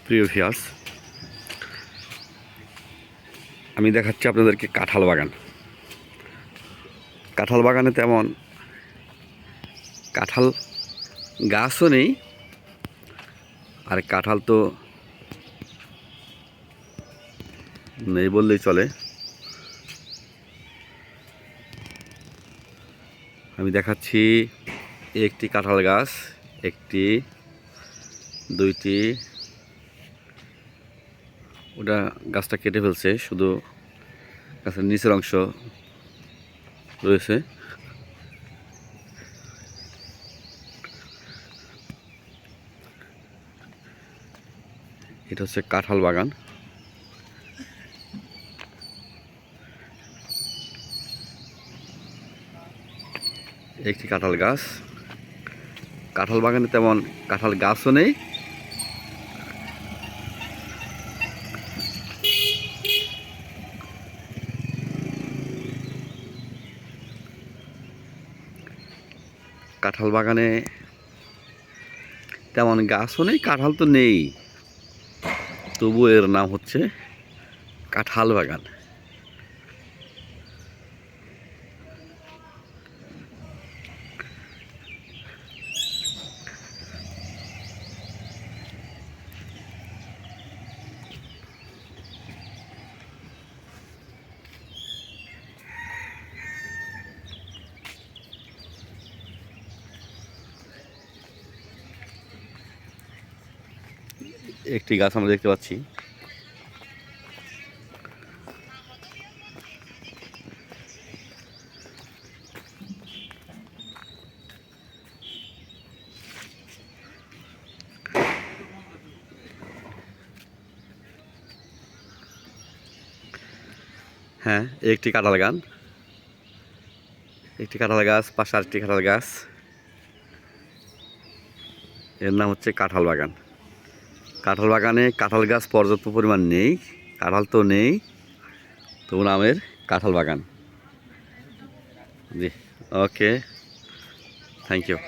প্রিয় ভিউয়ার্স, আমি দেখাচ্ছি আপনাদেরকে কাঁঠাল বাগান। কাঁঠাল বাগানে তেমন কাঁঠাল গাছও নেই, আর কাঁঠাল তো নেই বললেই চলে। আমি দেখাচ্ছি একটি কাঁঠাল গাছ, একটি, দুইটি, ওটা গাছটা কেটে ফেলছে, শুধু গাছের নিচের অংশ রয়েছে। এটা হচ্ছে কাঁঠাল বাগান। একটি কাঁঠাল গাছ। কাঁঠাল বাগানে তেমন কাঁঠাল গাছও নেই, কাঁঠাল বাগানে তেমন গাছও নেই, কাঁঠাল তো নেই, তবু এর নাম হচ্ছে কাঁঠাল বাগান। একটি গাছ আমরা দেখতে পাচ্ছি। হ্যাঁ, একটি কাঁঠাল গাছ, একটি কাঁঠাল গাছ, পাশে আরেকটি কাঁঠাল গাছ। এর নাম হচ্ছে কাঁঠাল বাগান। কাঁঠাল বাগানে কাঁঠাল গাছ পর্যাপ্ত পরিমাণ নেই, কাঁঠাল তো নেই, তবু নামের কাঁঠাল বাগান। জি, ওকে, থ্যাংক ইউ।